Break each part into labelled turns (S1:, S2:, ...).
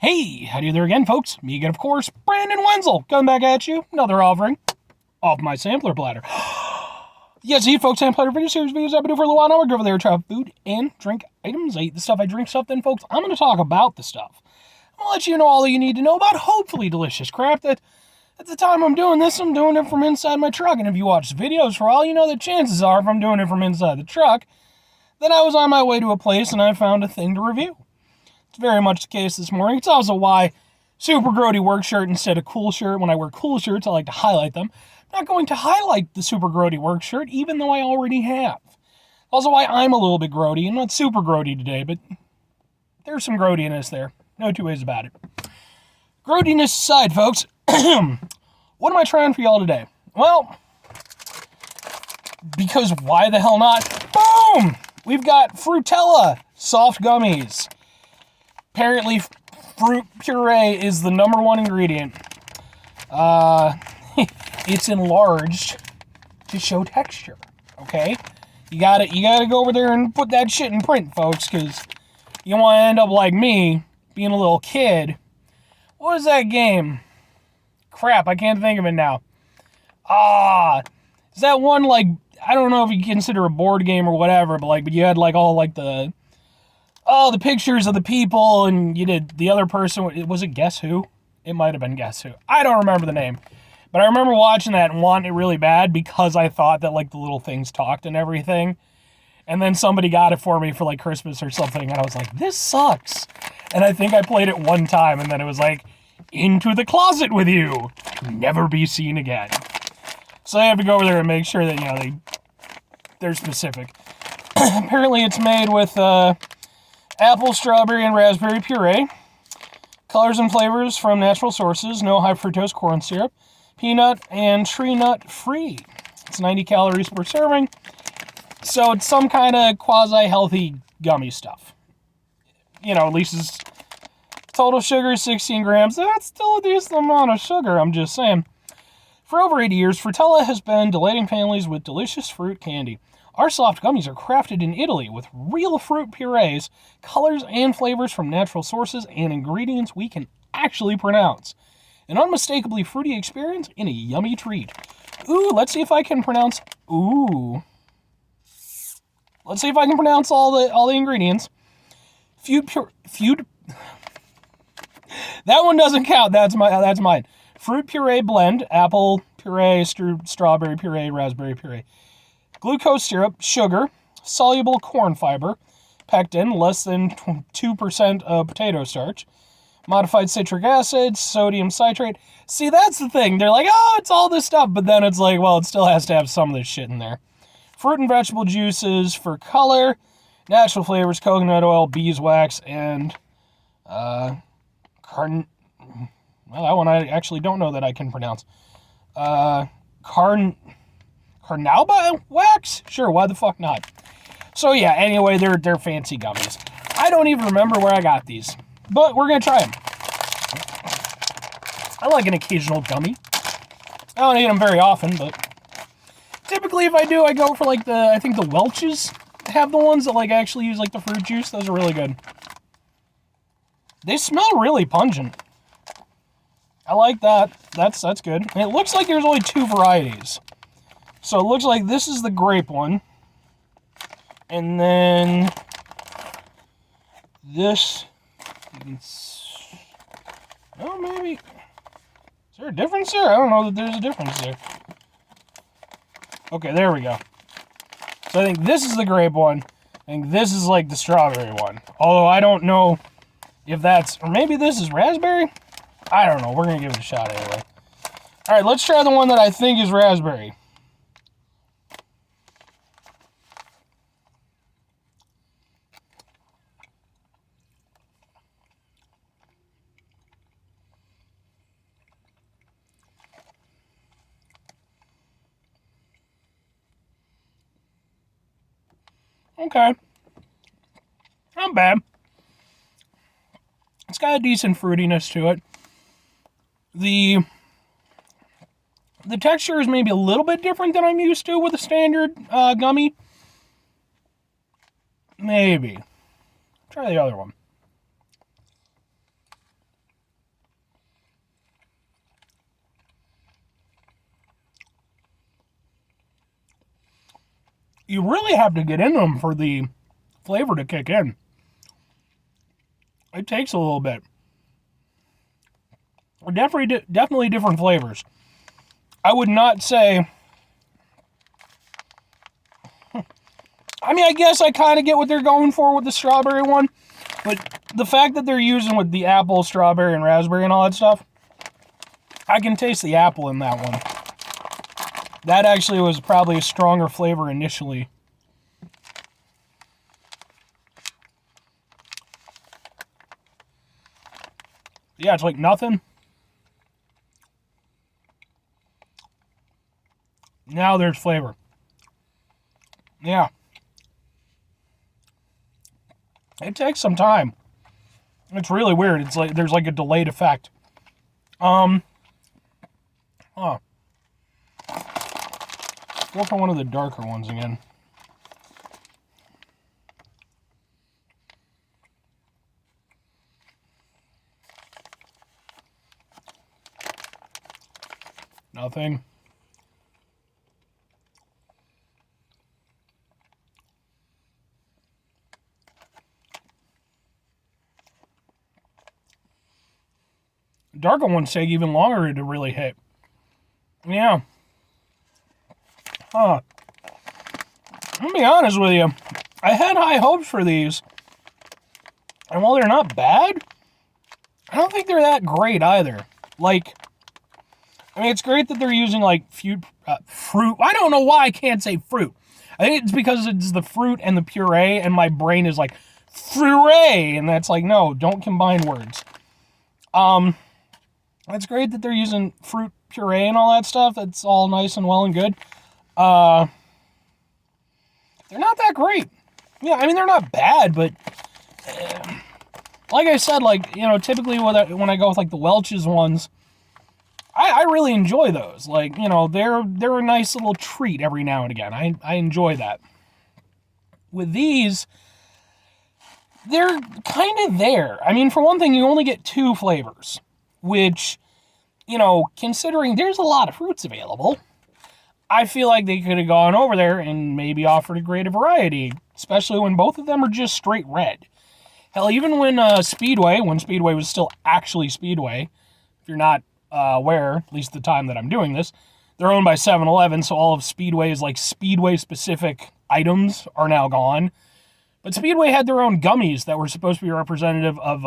S1: Hey, howdy there again, folks. Me again, of course, Brandon Wenzel, coming back at you. Another offering of my sampler platter. Yes, folks, sampler platter video series videos I've been doing for a little while now. We're over there to try food and drink items. I eat the stuff, I drink stuff. Then, folks, I'm going to talk about the stuff. I'm going to let you know all that you need to know about hopefully delicious crap that at the time I'm doing this, I'm doing it from inside my truck. And if you watch the videos, for all you know, the chances are if I'm doing it from inside the truck, that I was on my way to a place and I found a thing to review. It's very much the case this morning. It's also why super grody work shirt instead of cool shirt. When I wear cool shirts, I like to highlight them. I'm not going to highlight the super grody work shirt, even though I already have. Also why I'm a little bit grody. I'm not super grody today, but there's some grodiness there. No two ways about it. Grodiness aside, folks, what am I trying for y'all today? Well, because why the hell not? Boom! We've got Fruit-tella soft gummies. Apparently, fruit puree is the #1 ingredient. It's enlarged to show texture, okay? You gotta go over there and put that shit in print, folks, because you don't want to end up like me, being a little kid. What is that game? Crap, I can't think of it now. Is that one, like, I don't know if you consider a board game or whatever, but you had, like, all, like, the pictures of the people, and you did the other person. Was it Guess Who? It might have been Guess Who. I don't remember the name. But I remember watching that and wanting it really bad because I thought that, like, the little things talked and everything. And then somebody got it for me for, like, Christmas or something, and I was like, this sucks. And I think I played it one time, and then it was like, into the closet with you. Never be seen again. So I have to go over there and make sure that, you know, they're specific. Apparently it's made with, apple, strawberry, and raspberry puree. Colors and flavors from natural sources. No high fructose corn syrup. Peanut and tree nut free. It's 90 calories per serving. So it's some kind of quasi-healthy gummy stuff. You know, at least it's total sugar 16 grams. That's still a decent amount of sugar, I'm just saying. For over 80 years, Fruit-tella has been delighting families with delicious fruit candy. Our soft gummies are crafted in Italy with real fruit purees, colors and flavors from natural sources, and ingredients we can actually pronounce. An unmistakably fruity experience in a yummy treat. Ooh, let's see if I can pronounce. Let's see if I can pronounce all the ingredients. That one doesn't count. That's mine. Fruit puree blend, apple puree, strawberry puree, raspberry puree. Glucose syrup, sugar, soluble corn fiber, pectin, less than 2% of potato starch, modified citric acid, sodium citrate. See, that's the thing. They're like, oh, it's all this stuff, but then it's like, well, it still has to have some of this shit in there. Fruit and vegetable juices for color, natural flavors, coconut oil, beeswax, and, well, that one I actually don't know that I can pronounce. Carnauba wax? Sure, why the fuck not? So yeah, anyway, they're fancy gummies. I don't even remember where I got these, but we're gonna try them. I like an occasional gummy. I don't eat them very often, but typically if I do, I go for like I think the Welch's have the ones that like actually use like the fruit juice. Those are really good. They smell really pungent. I like that. That's good. And it looks like there's only 2 varieties. So it looks like this is the grape one. And then this, oh, maybe, is there a difference there? I don't know that there's a difference there. Okay, there we go. So I think this is the grape one. I think this is like the strawberry one. Although I don't know if that's, or maybe this is raspberry? I don't know. We're going to give it a shot anyway. All right, let's try the one that I think is raspberry. Okay. Not bad. It's got a decent fruitiness to it. The texture is maybe a little bit different than I'm used to with a standard gummy. Maybe. Try the other one. you really have to get into them for the flavor to kick in. It takes a little bit. Definitely different flavors. I would not say... I mean, I guess I kind of get what they're going for with the strawberry one, but the fact that they're using with the apple, strawberry, and raspberry and all that stuff, I can taste the apple in that one. That actually was probably a stronger flavor initially. Yeah, it's like nothing. Now there's flavor. Yeah. It takes some time. It's really weird. It's like there's like a delayed effect. Go for one of the darker ones again. Nothing. Darker ones take even longer to really hit. Yeah. Huh. I'll be honest with you. I had high hopes for these. And while they're not bad, I don't think they're that great either. Like, I mean, it's great that they're using, like, fruit. I don't know why I can't say fruit. I think it's because it's the fruit and the puree, and my brain is like, Puree! And that's like, no, don't combine words. It's great that they're using fruit puree and all that stuff. That's all nice and well and good. They're not that great. Yeah, I mean, they're not bad, but like I said, like, you know, typically when I go with, like, the Welch's ones, I really enjoy those. Like, you know, they're a nice little treat every now and again. I enjoy that. With these, they're kind of there. I mean, for one thing, you only get 2 flavors, which, you know, considering there's a lot of fruits available, I feel like they could have gone over there and maybe offered a greater variety, especially when both of them are just straight red. Hell, even when Speedway was still actually Speedway, if you're not aware, at least the time that I'm doing this, they're owned by 7-Eleven, so all of Speedway's, like, Speedway-specific items are now gone. But Speedway had their own gummies that were supposed to be representative of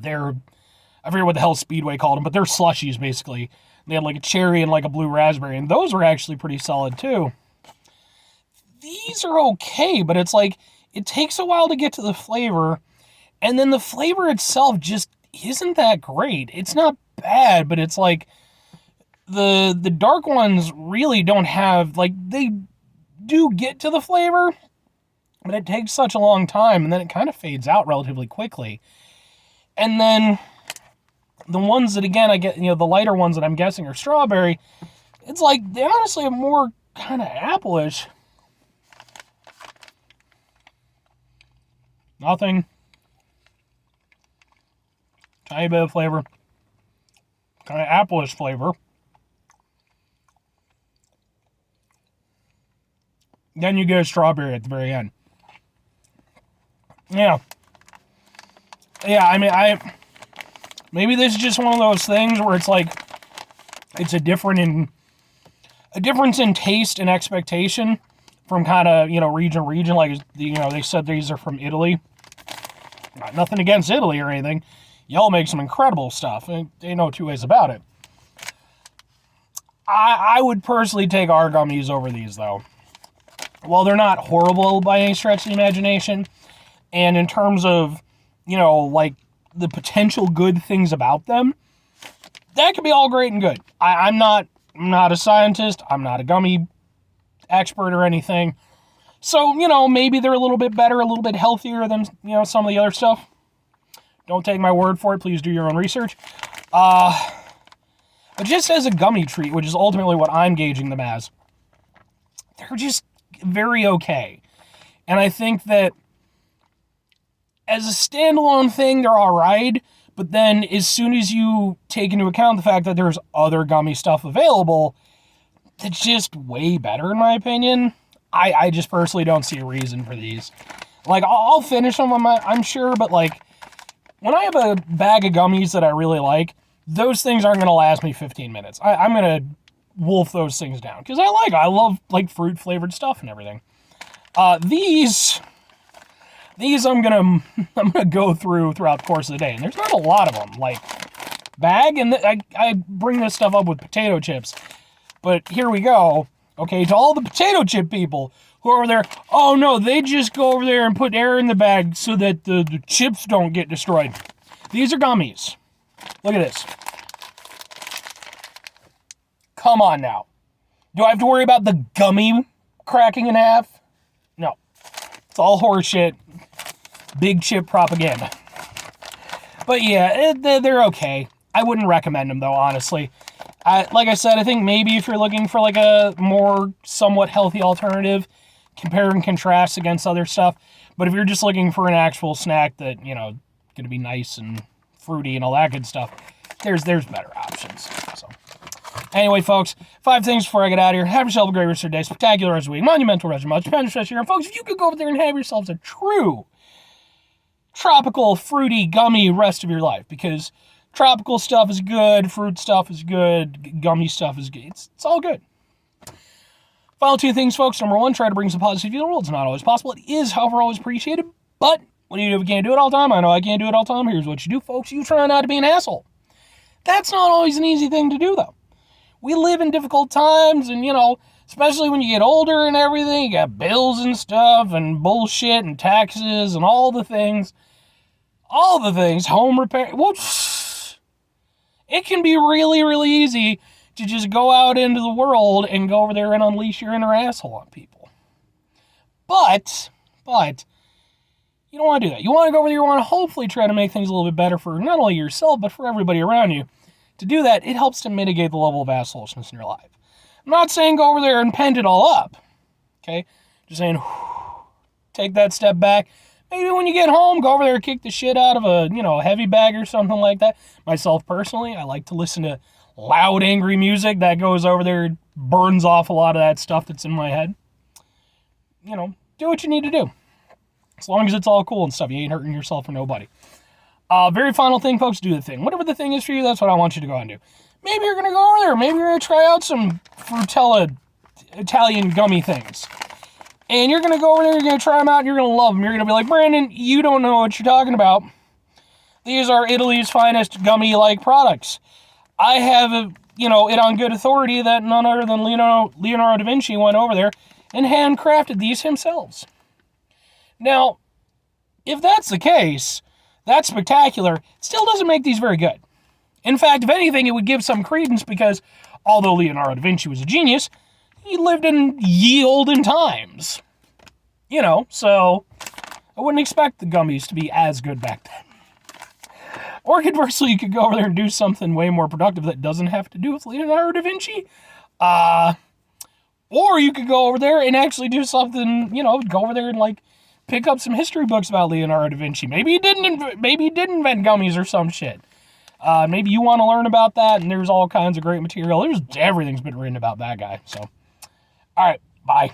S1: their... I forget what the hell Speedway called them, but they're slushies, basically. They had, like, a cherry and, like, a blue raspberry, and those were actually pretty solid, too. These are okay, but it's like, it takes a while to get to the flavor, and then the flavor itself just isn't that great. It's not bad, but it's like, the dark ones really don't have, like, they do get to the flavor, but it takes such a long time, and then it kind of fades out relatively quickly. And then the ones that, again, I get, you know, the lighter ones that I'm guessing are strawberry, it's like, they honestly are more kind of apple-ish. Nothing. Tiny bit of flavor. Kind of apple-ish flavor. Then you get a strawberry at the very end. Yeah. Yeah, I mean, maybe this is just one of those things where it's like, it's a difference in taste and expectation from kind of, you know, region to region. Like, you know, they said these are from Italy. Nothing against Italy or anything. Y'all make some incredible stuff. Ain't no two ways about it. I would personally take our gummies over these, though. While they're not horrible by any stretch of the imagination, and in terms of, you know, like, the potential good things about them, that could be all great and good. I'm not a scientist. I'm not a gummy expert or anything. So, you know, maybe they're a little bit better, a little bit healthier than, you know, some of the other stuff. Don't take my word for it. Please do your own research. But just as a gummy treat, which is ultimately what I'm gauging them as, they're just very okay. And I think that as a standalone thing, they're all right. But then as soon as you take into account the fact that there's other gummy stuff available, it's just way better, in my opinion. I just personally don't see a reason for these. Like, I'll finish them, I'm sure, but, like, when I have a bag of gummies that I really like, those things aren't going to last me 15 minutes. I'm going to wolf those things down, because I love, like, fruit-flavored stuff and everything. These I'm gonna go throughout the course of the day, and there's not a lot of them. Like, bag, and I bring this stuff up with potato chips, but here we go. Okay, to all the potato chip people who are over there, oh no, they just go over there and put air in the bag so that the chips don't get destroyed. These are gummies. Look at this. Come on now. Do I have to worry about the gummy cracking in half? No. It's all horseshit. Big chip propaganda. But yeah, they're okay. I wouldn't recommend them though, honestly. Like I said, I think maybe if you're looking for like a more somewhat healthy alternative, compare and contrast against other stuff. But if you're just looking for an actual snack that, you know, gonna be nice and fruity and all that good stuff, there's better options. So anyway, folks, 5 things before I get out of here. Have yourself a great rest of your day, spectacular rest of the week, monumental rest of your month, tremendous rest of your year. And folks, if you could go over there and have yourselves a true tropical, fruity, gummy rest of your life, because tropical stuff is good, fruit stuff is good, gummy stuff is good. It's all good. Final 2 things, folks. Number 1, try to bring some positivity to the world. It's not always possible. It is, however, always appreciated. But what do you do if you can't do it all the time? I know I can't do it all the time. Here's what you do, folks. You try not to be an asshole. That's not always an easy thing to do, though. We live in difficult times, and, you know, especially when you get older and everything, you got bills and stuff and bullshit and taxes and all the things, home repair. Well, it can be really, really easy to just go out into the world and go over there and unleash your inner asshole on people. But, you don't want to do that. You want to go over there, you want to hopefully try to make things a little bit better for not only yourself, but for everybody around you. To do that, it helps to mitigate the level of assholishness in your life. I'm not saying go over there and pent it all up, okay? Just saying, take that step back. Maybe when you get home, go over there and kick the shit out of a, you know, heavy bag or something like that. Myself, personally, I like to listen to loud, angry music that goes over there, burns off a lot of that stuff that's in my head. You know, do what you need to do. As long as it's all cool and stuff, you ain't hurting yourself or nobody. Very final thing, folks, do the thing. Whatever the thing is for you, that's what I want you to go and do. Maybe you're going to go over there. Maybe you're going to try out some Fruit-tella Italian gummy things. And you're going to go over there, you're going to try them out, and you're going to love them. You're going to be like, Brandon, you don't know what you're talking about. These are Italy's finest gummy-like products. I have, it on good authority that none other than Leonardo da Vinci went over there and handcrafted these himself. Now, if that's the case, that's spectacular. It still doesn't make these very good. In fact, if anything, it would give some credence because although Leonardo da Vinci was a genius, he lived in ye olden times. So I wouldn't expect the gummies to be as good back then. Or conversely, you could go over there and do something way more productive that doesn't have to do with Leonardo da Vinci. Or you could go over there and actually do something, go over there and pick up some history books about Leonardo da Vinci. Maybe he didn't invent gummies or some shit. Maybe you want to learn about that, and there's all kinds of great material. Everything's been written about that guy. So, all right, bye.